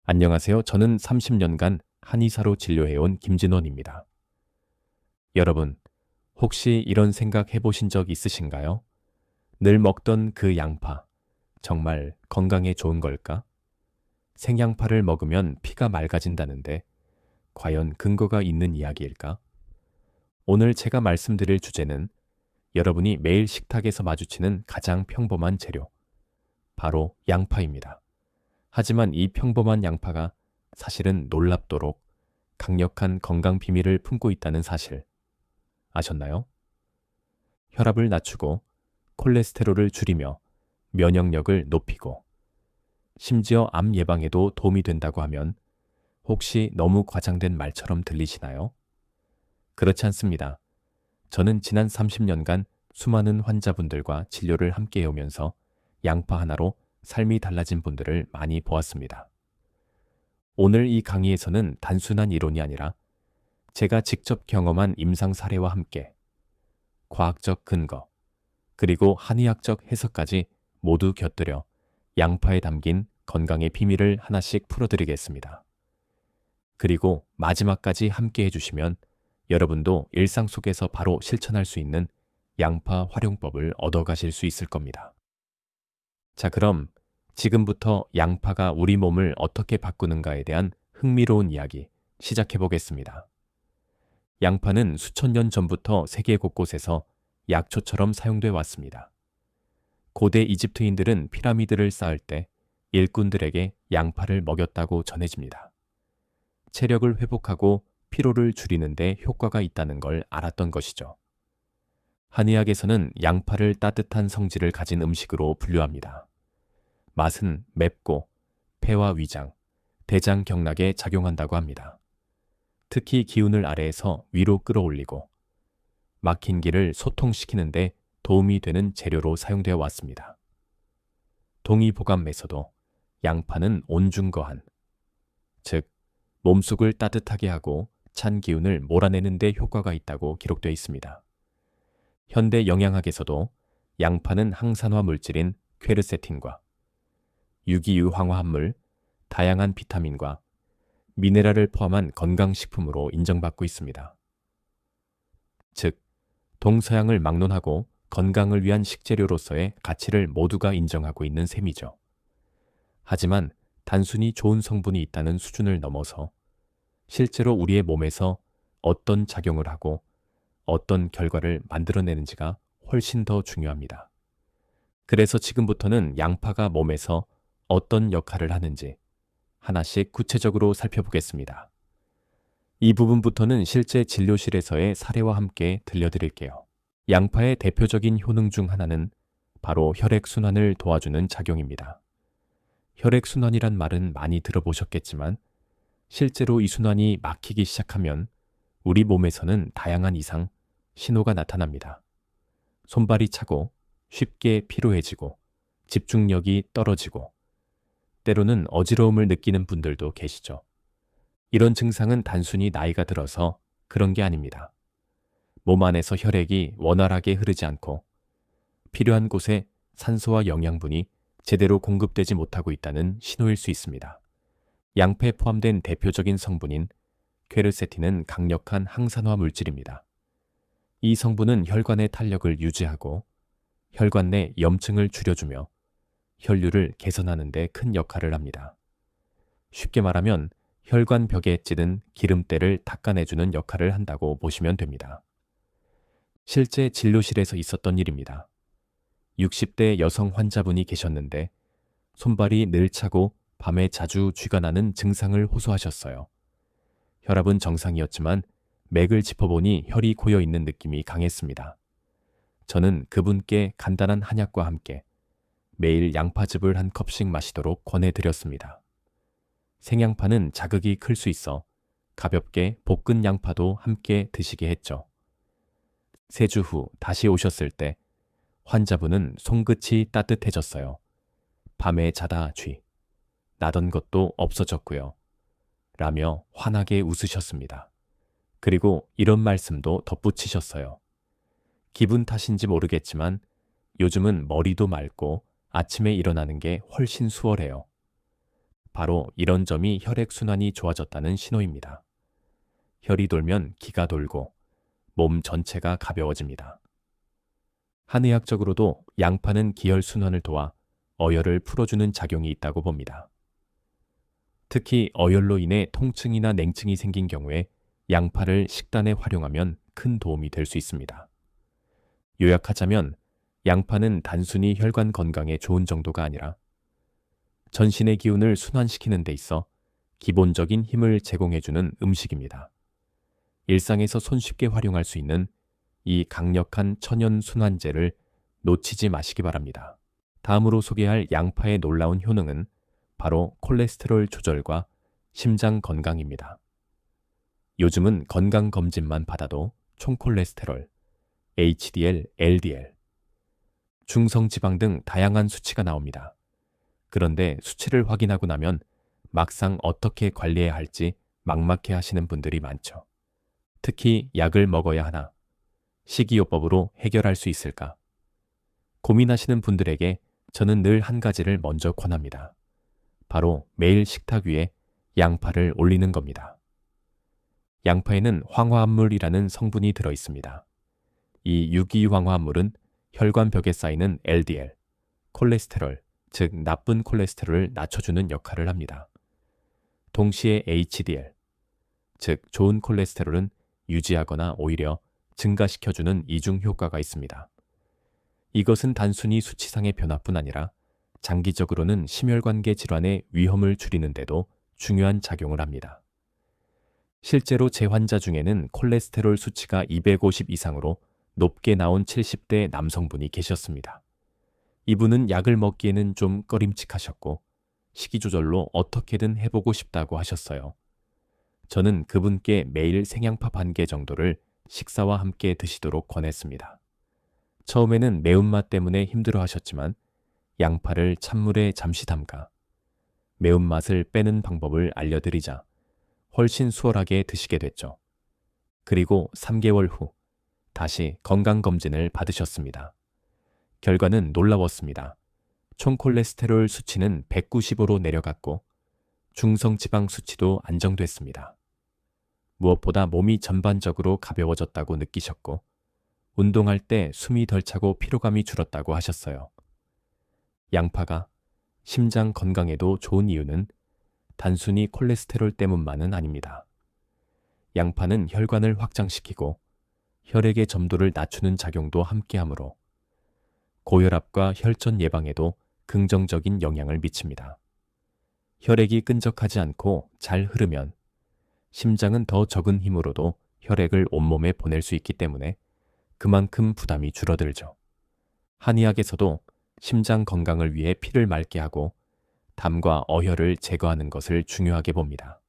안녕하세요. 저는 30년간 한의사로 진료해온 김진원입니다. 여러분, 혹시 이런 생각 해보신 적 있으신가요? 늘 먹던 그 양파, 정말 건강에 좋은 걸까? 생양파를 먹으면 피가 맑아진다는데, 과연 근거가 있는 이야기일까? 오늘 제가 말씀드릴 주제는 여러분이 매일 식탁에서 마주치는 가장 평범한 재료, 바로 양파입니다. 하지만 이 평범한 양파가 사실은 놀랍도록 강력한 건강 비밀을 품고 있다는 사실 아셨나요? 혈압을 낮추고 콜레스테롤을 줄이며 면역력을 높이고 심지어 암 예방에도 도움이 된다고 하면 혹시 너무 과장된 말처럼 들리시나요? 그렇지 않습니다. 저는 지난 30년간 수많은 환자분들과 진료를 함께 해오면서 양파 하나로 삶이 달라진 분들을 많이 보았습니다. 오늘 이 강의에서는 단순한 이론이 아니라 제가 직접 경험한 임상 사례와 함께 과학적 근거, 그리고 한의학적 해석까지 모두 곁들여 양파에 담긴 건강의 비밀을 하나씩 풀어드리겠습니다. 그리고 마지막까지 함께 해주시면 여러분도 일상 속에서 바로 실천할 수 있는 양파 활용법을 얻어가실 수 있을 겁니다. 자, 그럼 지금부터 양파가 우리 몸을 어떻게 바꾸는가에 대한 흥미로운 이야기 시작해 보겠습니다. 양파는 수천 년 전부터 세계 곳곳에서 약초처럼 사용돼 왔습니다. 고대 이집트인들은 피라미드를 쌓을 때 일꾼들에게 양파를 먹였다고 전해집니다. 체력을 회복하고 피로를 줄이는 데 효과가 있다는 걸 알았던 것이죠. 한의학에서는 양파를 따뜻한 성질을 가진 음식으로 분류합니다. 맛은 맵고 폐와 위장, 대장 경락에 작용한다고 합니다. 특히 기운을 아래에서 위로 끌어올리고 막힌 길을 소통시키는 데 도움이 되는 재료로 사용되어 왔습니다. 동의보감에서도 양파는 온중거한, 즉 몸속을 따뜻하게 하고 찬 기운을 몰아내는 데 효과가 있다고 기록되어 있습니다. 현대 영양학에서도 양파는 항산화 물질인 퀘르세틴과 유기유황화합물, 다양한 비타민과 미네랄을 포함한 건강식품으로 인정받고 있습니다. 즉, 동서양을 막론하고 건강을 위한 식재료로서의 가치를 모두가 인정하고 있는 셈이죠. 하지만 단순히 좋은 성분이 있다는 수준을 넘어서 실제로 우리의 몸에서 어떤 작용을 하고 어떤 결과를 만들어내는지가 훨씬 더 중요합니다. 그래서 지금부터는 양파가 몸에서 어떤 역할을 하는지 하나씩 구체적으로 살펴보겠습니다. 이 부분부터는 실제 진료실에서의 사례와 함께 들려드릴게요. 양파의 대표적인 효능 중 하나는 바로 혈액순환을 도와주는 작용입니다. 혈액순환이란 말은 많이 들어보셨겠지만 실제로 이 순환이 막히기 시작하면 우리 몸에서는 다양한 이상, 신호가 나타납니다. 손발이 차고 쉽게 피로해지고 집중력이 떨어지고 때로는 어지러움을 느끼는 분들도 계시죠. 이런 증상은 단순히 나이가 들어서 그런 게 아닙니다. 몸 안에서 혈액이 원활하게 흐르지 않고 필요한 곳에 산소와 영양분이 제대로 공급되지 못하고 있다는 신호일 수 있습니다. 양파에 포함된 대표적인 성분인 퀘르세틴은 강력한 항산화 물질입니다. 이 성분은 혈관의 탄력을 유지하고 혈관 내 염증을 줄여주며 혈류를 개선하는 데 큰 역할을 합니다. 쉽게 말하면 혈관 벽에 찌든 기름때를 닦아내주는 역할을 한다고 보시면 됩니다. 실제 진료실에서 있었던 일입니다. 60대 여성 환자분이 계셨는데 손발이 늘 차고 밤에 자주 쥐가 나는 증상을 호소하셨어요. 혈압은 정상이었지만 맥을 짚어보니 혈이 고여 있는 느낌이 강했습니다. 저는 그분께 간단한 한약과 함께 매일 양파즙을 한 컵씩 마시도록 권해드렸습니다. 생양파는 자극이 클 수 있어 가볍게 볶은 양파도 함께 드시게 했죠. 3주 후 다시 오셨을 때 환자분은 손끝이 따뜻해졌어요. 밤에 자다 쥐, 나던 것도 없어졌고요. 라며 환하게 웃으셨습니다. 그리고 이런 말씀도 덧붙이셨어요. 기분 탓인지 모르겠지만 요즘은 머리도 맑고 아침에 일어나는 게 훨씬 수월해요. 바로 이런 점이 혈액순환이 좋아졌다는 신호입니다. 혈이 돌면 기가 돌고 몸 전체가 가벼워집니다. 한의학적으로도 양파는 기혈순환을 도와 어혈을 풀어주는 작용이 있다고 봅니다. 특히 어혈로 인해 통증이나 냉증이 생긴 경우에 양파를 식단에 활용하면 큰 도움이 될 수 있습니다. 요약하자면 양파는 단순히 혈관 건강에 좋은 정도가 아니라 전신의 기운을 순환시키는 데 있어 기본적인 힘을 제공해주는 음식입니다. 일상에서 손쉽게 활용할 수 있는 이 강력한 천연 순환제를 놓치지 마시기 바랍니다. 다음으로 소개할 양파의 놀라운 효능은 바로 콜레스테롤 조절과 심장 건강입니다. 요즘은 건강검진만 받아도 총콜레스테롤, HDL, LDL, 중성지방 등 다양한 수치가 나옵니다. 그런데 수치를 확인하고 나면 막상 어떻게 관리해야 할지 막막해 하시는 분들이 많죠. 특히 약을 먹어야 하나, 식이요법으로 해결할 수 있을까? 고민하시는 분들에게 저는 늘 한 가지를 먼저 권합니다. 바로 매일 식탁 위에 양파를 올리는 겁니다. 양파에는 황화합물이라는 성분이 들어 있습니다. 이 유기황화합물은 혈관벽에 쌓이는 LDL, 콜레스테롤, 즉 나쁜 콜레스테롤을 낮춰주는 역할을 합니다. 동시에 HDL, 즉 좋은 콜레스테롤은 유지하거나 오히려 증가시켜주는 이중 효과가 있습니다. 이것은 단순히 수치상의 변화뿐 아니라 장기적으로는 심혈관계 질환의 위험을 줄이는 데도 중요한 작용을 합니다. 실제로 제 환자 중에는 콜레스테롤 수치가 250 이상으로 높게 나온 70대 남성분이 계셨습니다. 이분은 약을 먹기에는 좀 꺼림칙하셨고 식이 조절로 어떻게든 해보고 싶다고 하셨어요. 저는 그분께 매일 생양파 반 개 정도를 식사와 함께 드시도록 권했습니다. 처음에는 매운맛 때문에 힘들어 하셨지만 양파를 찬물에 잠시 담가 매운맛을 빼는 방법을 알려드리자 훨씬 수월하게 드시게 됐죠. 그리고 3개월 후 다시 건강검진을 받으셨습니다. 결과는 놀라웠습니다. 총 콜레스테롤 수치는 195로 내려갔고 중성지방 수치도 안정됐습니다. 무엇보다 몸이 전반적으로 가벼워졌다고 느끼셨고 운동할 때 숨이 덜 차고 피로감이 줄었다고 하셨어요. 양파가 심장 건강에도 좋은 이유는 단순히 콜레스테롤 때문만은 아닙니다. 양파는 혈관을 확장시키고 혈액의 점도를 낮추는 작용도 함께하므로 고혈압과 혈전 예방에도 긍정적인 영향을 미칩니다. 혈액이 끈적하지 않고 잘 흐르면 심장은 더 적은 힘으로도 혈액을 온몸에 보낼 수 있기 때문에 그만큼 부담이 줄어들죠. 한의학에서도 심장 건강을 위해 피를 맑게 하고 담과 어혈을 제거하는 것을 중요하게 봅니다.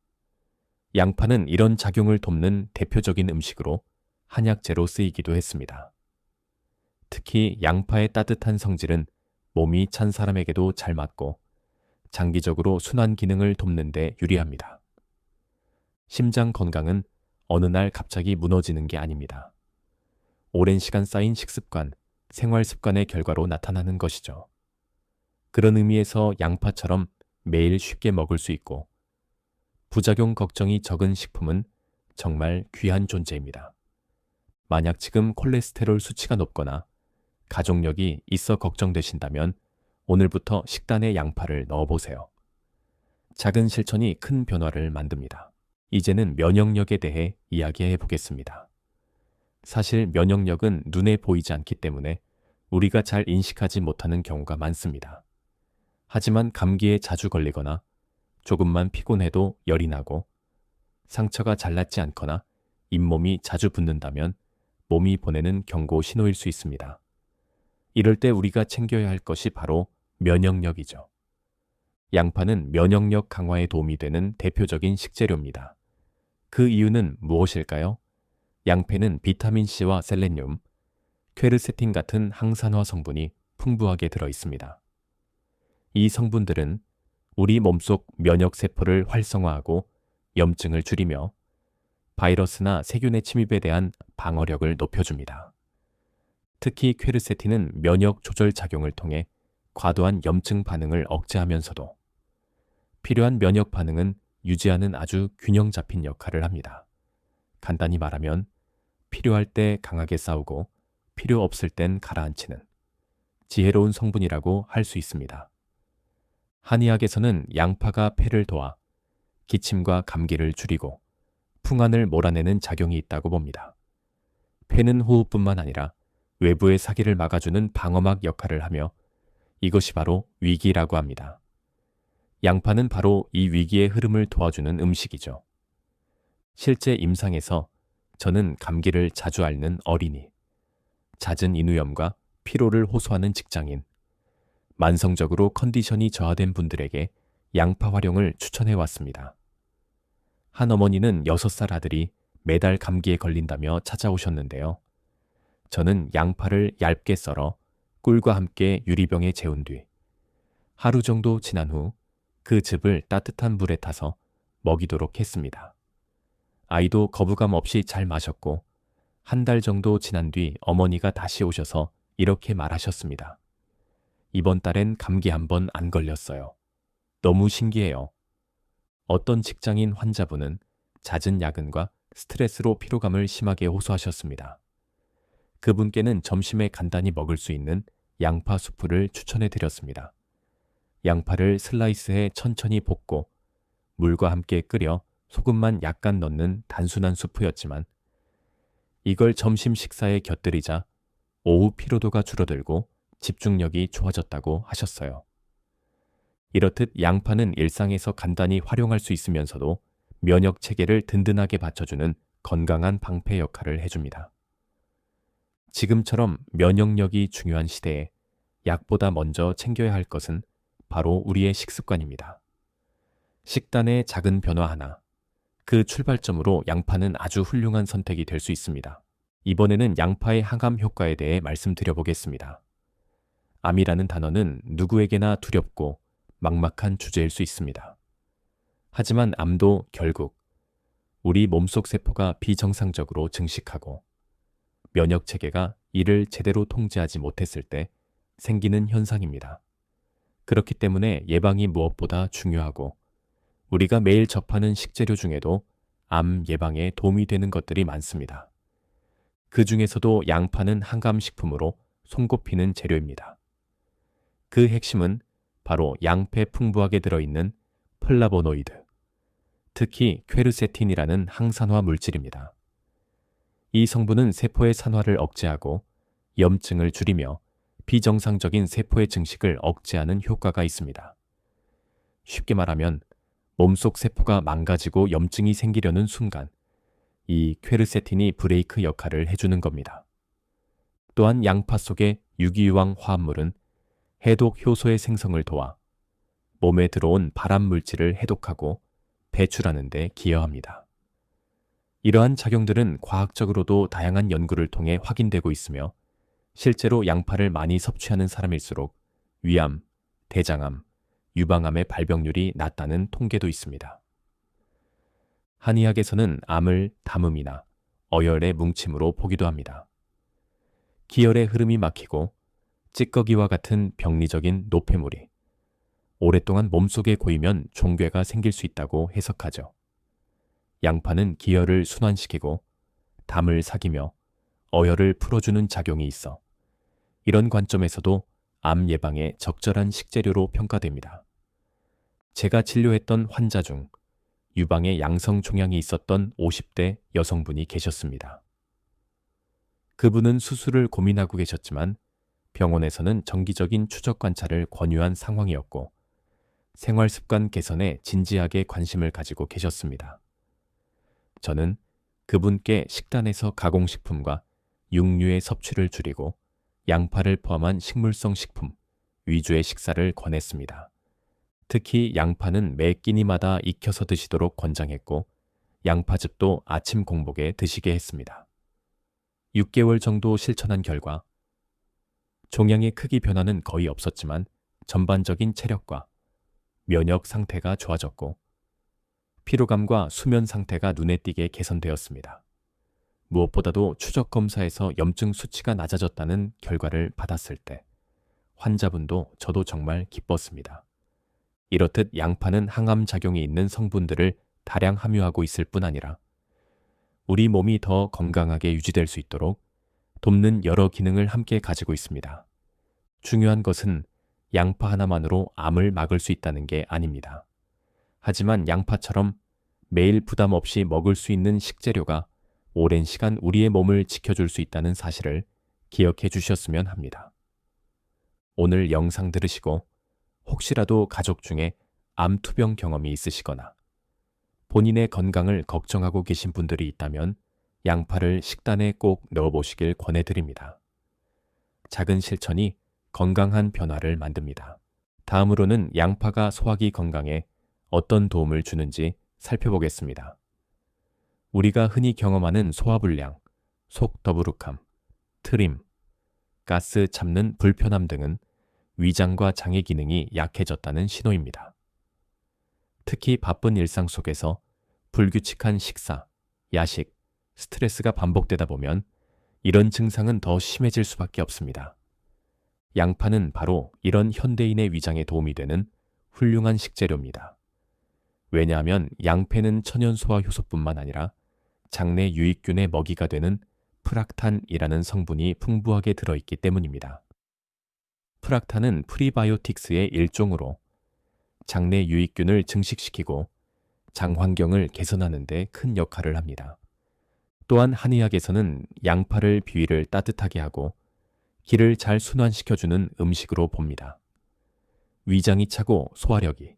양파는 이런 작용을 돕는 대표적인 음식으로 한약재로 쓰이기도 했습니다. 특히 양파의 따뜻한 성질은 몸이 찬 사람에게도 잘 맞고 장기적으로 순환 기능을 돕는 데 유리합니다. 심장 건강은 어느 날 갑자기 무너지는 게 아닙니다. 오랜 시간 쌓인 식습관, 생활 습관의 결과로 나타나는 것이죠. 그런 의미에서 양파처럼 매일 쉽게 먹을 수 있고 부작용 걱정이 적은 식품은 정말 귀한 존재입니다. 만약 지금 콜레스테롤 수치가 높거나 가족력이 있어 걱정되신다면 오늘부터 식단에 양파를 넣어보세요. 작은 실천이 큰 변화를 만듭니다. 이제는 면역력에 대해 이야기해 보겠습니다. 사실 면역력은 눈에 보이지 않기 때문에 우리가 잘 인식하지 못하는 경우가 많습니다. 하지만 감기에 자주 걸리거나 조금만 피곤해도 열이 나고 상처가 잘 낫지 않거나 잇몸이 자주 붓는다면 몸이 보내는 경고 신호일 수 있습니다. 이럴 때 우리가 챙겨야 할 것이 바로 면역력이죠. 양파는 면역력 강화에 도움이 되는 대표적인 식재료입니다. 그 이유는 무엇일까요? 양패는 비타민C와 셀레늄, 퀘르세틴 같은 항산화 성분이 풍부하게 들어 있습니다. 이 성분들은 우리 몸속 면역세포를 활성화하고 염증을 줄이며 바이러스나 세균의 침입에 대한 방어력을 높여줍니다. 특히 퀘르세틴은 면역 조절 작용을 통해 과도한 염증 반응을 억제하면서도 필요한 면역 반응은 유지하는 아주 균형 잡힌 역할을 합니다. 간단히 말하면 필요할 때 강하게 싸우고 필요 없을 땐 가라앉히는 지혜로운 성분이라고 할 수 있습니다. 한의학에서는 양파가 폐를 도와 기침과 감기를 줄이고 풍환을 몰아내는 작용이 있다고 봅니다. 폐는 호흡뿐만 아니라 외부의 사기를 막아주는 방어막 역할을 하며 이것이 바로 위기라고 합니다. 양파는 바로 이 위기의 흐름을 도와주는 음식이죠. 실제 임상에서 저는 감기를 자주 앓는 어린이, 잦은 인후염과 피로를 호소하는 직장인, 만성적으로 컨디션이 저하된 분들에게 양파 활용을 추천해 왔습니다. 한 어머니는 6살 아들이 매달 감기에 걸린다며 찾아오셨는데요. 저는 양파를 얇게 썰어 꿀과 함께 유리병에 재운 뒤 하루 정도 지난 후 그 즙을 따뜻한 물에 타서 먹이도록 했습니다. 아이도 거부감 없이 잘 마셨고 한 달 정도 지난 뒤 어머니가 다시 오셔서 이렇게 말하셨습니다. 이번 달엔 감기 한 번 안 걸렸어요. 너무 신기해요. 어떤 직장인 환자분은 잦은 야근과 스트레스로 피로감을 심하게 호소하셨습니다. 그분께는 점심에 간단히 먹을 수 있는 양파 수프를 추천해 드렸습니다. 양파를 슬라이스해 천천히 볶고 물과 함께 끓여 소금만 약간 넣는 단순한 수프였지만 이걸 점심 식사에 곁들이자 오후 피로도가 줄어들고 집중력이 좋아졌다고 하셨어요. 이렇듯 양파는 일상에서 간단히 활용할 수 있으면서도 면역 체계를 든든하게 받쳐주는 건강한 방패 역할을 해줍니다. 지금처럼 면역력이 중요한 시대에 약보다 먼저 챙겨야 할 것은 바로 우리의 식습관입니다. 식단의 작은 변화 하나, 그 출발점으로 양파는 아주 훌륭한 선택이 될 수 있습니다. 이번에는 양파의 항암 효과에 대해 말씀드려보겠습니다. 암이라는 단어는 누구에게나 두렵고 막막한 주제일 수 있습니다. 하지만 암도 결국 우리 몸속 세포가 비정상적으로 증식하고 면역 체계가 이를 제대로 통제하지 못했을 때 생기는 현상입니다. 그렇기 때문에 예방이 무엇보다 중요하고 우리가 매일 접하는 식재료 중에도 암 예방에 도움이 되는 것들이 많습니다. 그 중에서도 양파는 항암식품으로 손꼽히는 재료입니다. 그 핵심은 바로 양패 풍부하게 들어있는 플라보노이드, 특히 퀘르세틴이라는 항산화 물질입니다. 이 성분은 세포의 산화를 억제하고 염증을 줄이며 비정상적인 세포의 증식을 억제하는 효과가 있습니다. 쉽게 말하면 몸속 세포가 망가지고 염증이 생기려는 순간 이 퀘르세틴이 브레이크 역할을 해주는 겁니다. 또한 양파 속의 유기유황 화합물은 해독 효소의 생성을 도와 몸에 들어온 발암 물질을 해독하고 배출하는 데 기여합니다. 이러한 작용들은 과학적으로도 다양한 연구를 통해 확인되고 있으며 실제로 양파를 많이 섭취하는 사람일수록 위암, 대장암, 유방암의 발병률이 낮다는 통계도 있습니다. 한의학에서는 암을 담음이나 어열의 뭉침으로 보기도 합니다. 기혈의 흐름이 막히고 찌꺼기와 같은 병리적인 노폐물이 오랫동안 몸속에 고이면 종괴가 생길 수 있다고 해석하죠. 양파는 기혈을 순환시키고 담을 사기며 어혈을 풀어주는 작용이 있어 이런 관점에서도 암 예방에 적절한 식재료로 평가됩니다. 제가 진료했던 환자 중 유방에 양성 종양이 있었던 50대 여성분이 계셨습니다. 그분은 수술을 고민하고 계셨지만 병원에서는 정기적인 추적 관찰을 권유한 상황이었고 생활 습관 개선에 진지하게 관심을 가지고 계셨습니다. 저는 그분께 식단에서 가공식품과 육류의 섭취를 줄이고 양파를 포함한 식물성 식품 위주의 식사를 권했습니다. 특히 양파는 매 끼니마다 익혀서 드시도록 권장했고 양파즙도 아침 공복에 드시게 했습니다. 6개월 정도 실천한 결과 종양의 크기 변화는 거의 없었지만 전반적인 체력과 면역 상태가 좋아졌고 피로감과 수면 상태가 눈에 띄게 개선되었습니다. 무엇보다도 추적 검사에서 염증 수치가 낮아졌다는 결과를 받았을 때 환자분도 저도 정말 기뻤습니다. 이렇듯 양파는 항암 작용이 있는 성분들을 다량 함유하고 있을 뿐 아니라 우리 몸이 더 건강하게 유지될 수 있도록 돕는 여러 기능을 함께 가지고 있습니다. 중요한 것은 양파 하나만으로 암을 막을 수 있다는 게 아닙니다. 하지만 양파처럼 매일 부담 없이 먹을 수 있는 식재료가 오랜 시간 우리의 몸을 지켜줄 수 있다는 사실을 기억해 주셨으면 합니다. 오늘 영상 들으시고 혹시라도 가족 중에 암 투병 경험이 있으시거나 본인의 건강을 걱정하고 계신 분들이 있다면 양파를 식단에 꼭 넣어보시길 권해드립니다. 작은 실천이 건강한 변화를 만듭니다. 다음으로는 양파가 소화기 건강에 어떤 도움을 주는지 살펴보겠습니다. 우리가 흔히 경험하는 소화불량, 속 더부룩함, 트림, 가스 참는 불편함 등은 위장과 장의 기능이 약해졌다는 신호입니다. 특히 바쁜 일상 속에서 불규칙한 식사, 야식, 스트레스가 반복되다 보면 이런 증상은 더 심해질 수밖에 없습니다. 양파는 바로 이런 현대인의 위장에 도움이 되는 훌륭한 식재료입니다. 왜냐하면 양패는 천연소화 효소뿐만 아니라 장내 유익균의 먹이가 되는 프락탄이라는 성분이 풍부하게 들어있기 때문입니다. 프락탄은 프리바이오틱스의 일종으로 장내 유익균을 증식시키고 장 환경을 개선하는 데 큰 역할을 합니다. 또한 한의학에서는 양파를 비위를 따뜻하게 하고 기를 잘 순환시켜주는 음식으로 봅니다. 위장이 차고 소화력이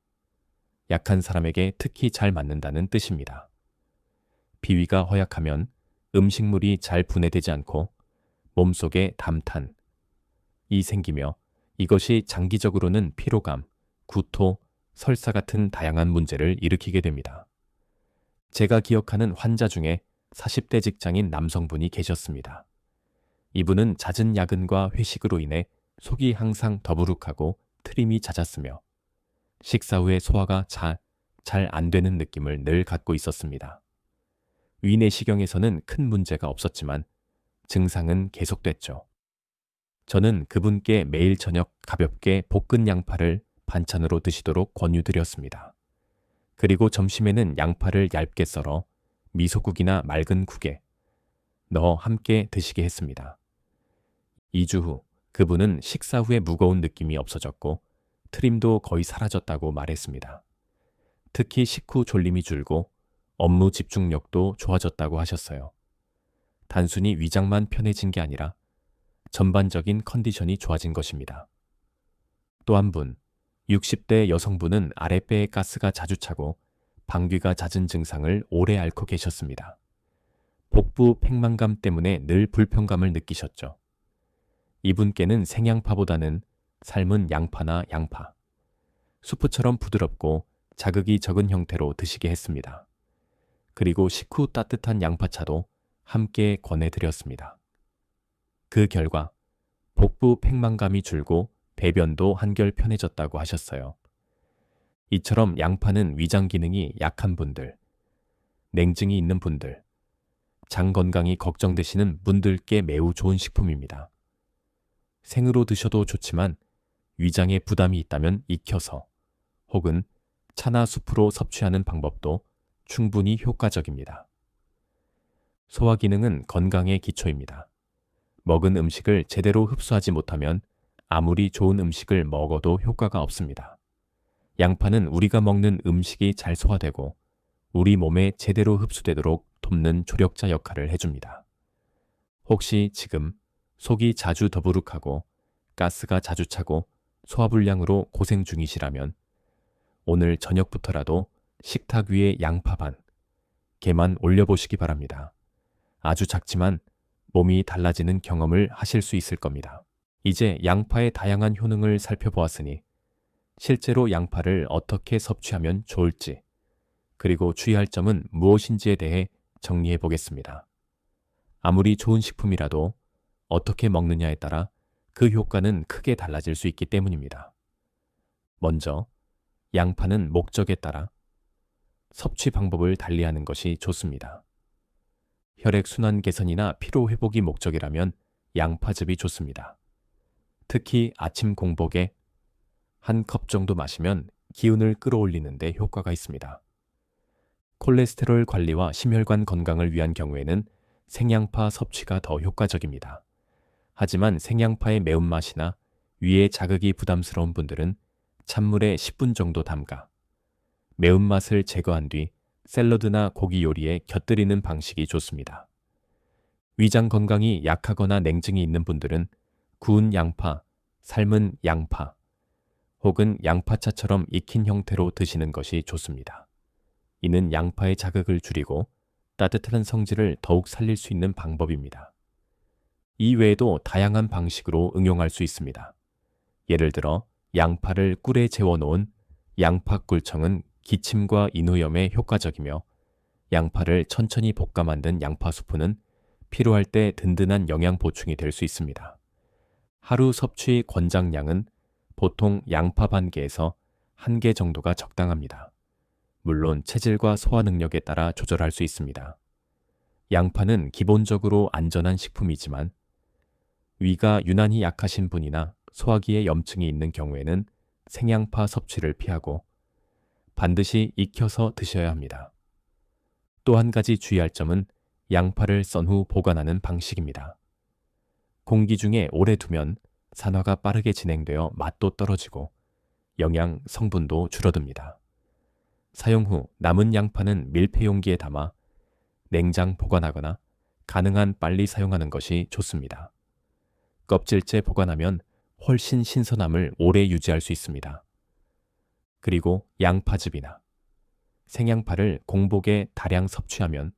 약한 사람에게 특히 잘 맞는다는 뜻입니다. 비위가 허약하면 음식물이 잘 분해되지 않고 몸속에 담탄이 생기며 이것이 장기적으로는 피로감, 구토, 설사 같은 다양한 문제를 일으키게 됩니다. 제가 기억하는 환자 중에 40대 직장인 남성분이 계셨습니다. 이분은 잦은 야근과 회식으로 인해 속이 항상 더부룩하고 트림이 잦았으며 식사 후에 소화가 잘 안 되는 느낌을 늘 갖고 있었습니다. 위내시경에서는 큰 문제가 없었지만 증상은 계속됐죠. 저는 그분께 매일 저녁 가볍게 볶은 양파를 반찬으로 드시도록 권유드렸습니다. 그리고 점심에는 양파를 얇게 썰어 미소국이나 맑은 국에 넣어 함께 드시게 했습니다. 2주 후 그분은 식사 후에 무거운 느낌이 없어졌고 트림도 거의 사라졌다고 말했습니다. 특히 식후 졸림이 줄고 업무 집중력도 좋아졌다고 하셨어요. 단순히 위장만 편해진 게 아니라 전반적인 컨디션이 좋아진 것입니다. 또 한 분, 60대 여성분은 아랫배에 가스가 자주 차고 방귀가 잦은 증상을 오래 앓고 계셨습니다. 복부 팽만감 때문에 늘 불편감을 느끼셨죠. 이분께는 생양파보다는 삶은 양파나 양파, 수프처럼 부드럽고 자극이 적은 형태로 드시게 했습니다. 그리고 식후 따뜻한 양파차도 함께 권해드렸습니다. 그 결과 복부 팽만감이 줄고 배변도 한결 편해졌다고 하셨어요. 이처럼 양파는 위장 기능이 약한 분들, 냉증이 있는 분들, 장 건강이 걱정되시는 분들께 매우 좋은 식품입니다. 생으로 드셔도 좋지만 위장에 부담이 있다면 익혀서 혹은 차나 수프로 섭취하는 방법도 충분히 효과적입니다. 소화 기능은 건강의 기초입니다. 먹은 음식을 제대로 흡수하지 못하면 아무리 좋은 음식을 먹어도 효과가 없습니다. 양파는 우리가 먹는 음식이 잘 소화되고 우리 몸에 제대로 흡수되도록 돕는 조력자 역할을 해줍니다. 혹시 지금 속이 자주 더부룩하고 가스가 자주 차고 소화불량으로 고생 중이시라면 오늘 저녁부터라도 식탁 위에 양파 반, 개만 올려보시기 바랍니다. 아주 작지만 몸이 달라지는 경험을 하실 수 있을 겁니다. 이제 양파의 다양한 효능을 살펴보았으니 실제로 양파를 어떻게 섭취하면 좋을지 그리고 주의할 점은 무엇인지에 대해 정리해 보겠습니다. 아무리 좋은 식품이라도 어떻게 먹느냐에 따라 그 효과는 크게 달라질 수 있기 때문입니다. 먼저 양파는 목적에 따라 섭취 방법을 달리하는 것이 좋습니다. 혈액순환 개선이나 피로 회복이 목적이라면 양파즙이 좋습니다. 특히 아침 공복에 한 컵 정도 마시면 기운을 끌어올리는 데 효과가 있습니다. 콜레스테롤 관리와 심혈관 건강을 위한 경우에는 생양파 섭취가 더 효과적입니다. 하지만 생양파의 매운맛이나 위의 자극이 부담스러운 분들은 찬물에 10분 정도 담가 매운맛을 제거한 뒤 샐러드나 고기 요리에 곁들이는 방식이 좋습니다. 위장 건강이 약하거나 냉증이 있는 분들은 구운 양파, 삶은 양파, 혹은 양파차처럼 익힌 형태로 드시는 것이 좋습니다. 이는 양파의 자극을 줄이고 따뜻한 성질을 더욱 살릴 수 있는 방법입니다. 이 외에도 다양한 방식으로 응용할 수 있습니다. 예를 들어 양파를 꿀에 재워놓은 양파꿀청은 기침과 인후염에 효과적이며 양파를 천천히 볶아 만든 양파 수프는 필요할 때 든든한 영양 보충이 될 수 있습니다. 하루 섭취 권장량은 보통 양파 반 개에서 1개 정도가 적당합니다. 물론 체질과 소화 능력에 따라 조절할 수 있습니다. 양파는 기본적으로 안전한 식품이지만 위가 유난히 약하신 분이나 소화기에 염증이 있는 경우에는 생양파 섭취를 피하고 반드시 익혀서 드셔야 합니다. 또 한 가지 주의할 점은 양파를 썬 후 보관하는 방식입니다. 공기 중에 오래 두면 산화가 빠르게 진행되어 맛도 떨어지고 영양 성분도 줄어듭니다. 사용 후 남은 양파는 밀폐 용기에 담아 냉장 보관하거나 가능한 빨리 사용하는 것이 좋습니다. 껍질째 보관하면 훨씬 신선함을 오래 유지할 수 있습니다. 그리고 양파즙이나 생양파를 공복에 다량 섭취하면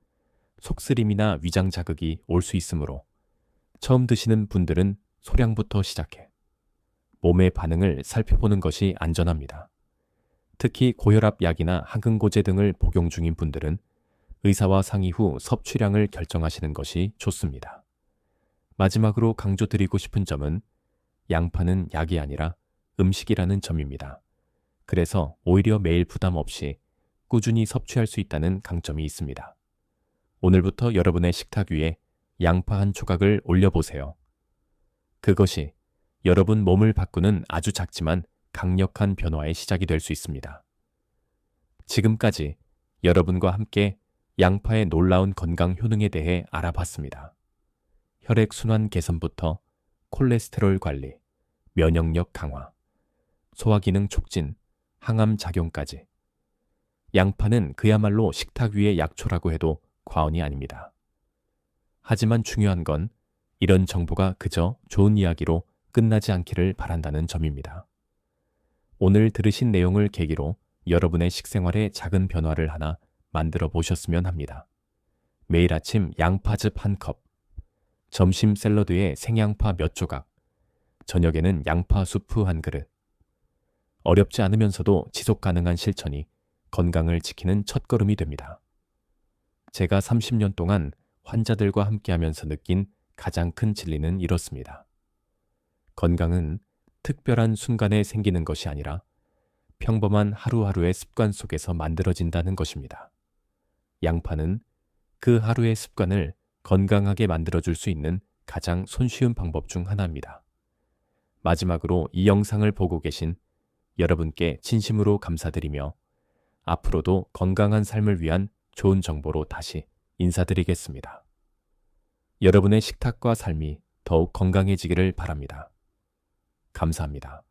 속쓰림이나 위장 자극이 올 수 있으므로 처음 드시는 분들은 소량부터 시작해 몸의 반응을 살펴보는 것이 안전합니다. 특히 고혈압 약이나 항근고제 등을 복용 중인 분들은 의사와 상의 후 섭취량을 결정하시는 것이 좋습니다. 마지막으로 강조드리고 싶은 점은 양파는 약이 아니라 음식이라는 점입니다. 그래서 오히려 매일 부담 없이 꾸준히 섭취할 수 있다는 강점이 있습니다. 오늘부터 여러분의 식탁 위에 양파 한 조각을 올려보세요. 그것이 여러분 몸을 바꾸는 아주 작지만 강력한 변화의 시작이 될 수 있습니다. 지금까지 여러분과 함께 양파의 놀라운 건강 효능에 대해 알아봤습니다. 혈액순환 개선부터 콜레스테롤 관리, 면역력 강화, 소화기능 촉진, 항암 작용까지. 양파는 그야말로 식탁 위의 약초라고 해도 과언이 아닙니다. 하지만 중요한 건 이런 정보가 그저 좋은 이야기로 끝나지 않기를 바란다는 점입니다. 오늘 들으신 내용을 계기로 여러분의 식생활에 작은 변화를 하나 만들어 보셨으면 합니다. 매일 아침 양파즙 1컵, 점심 샐러드에 생양파 몇 조각, 저녁에는 양파 수프 1그릇. 어렵지 않으면서도 지속 가능한 실천이 건강을 지키는 첫걸음이 됩니다. 제가 30년 동안 환자들과 함께하면서 느낀 가장 큰 진리는 이렇습니다. 건강은 특별한 순간에 생기는 것이 아니라 평범한 하루하루의 습관 속에서 만들어진다는 것입니다. 양파는 그 하루의 습관을 건강하게 만들어줄 수 있는 가장 손쉬운 방법 중 하나입니다. 마지막으로 이 영상을 보고 계신 여러분께 진심으로 감사드리며 앞으로도 건강한 삶을 위한 좋은 정보로 다시 인사드리겠습니다. 여러분의 식탁과 삶이 더욱 건강해지기를 바랍니다. 감사합니다.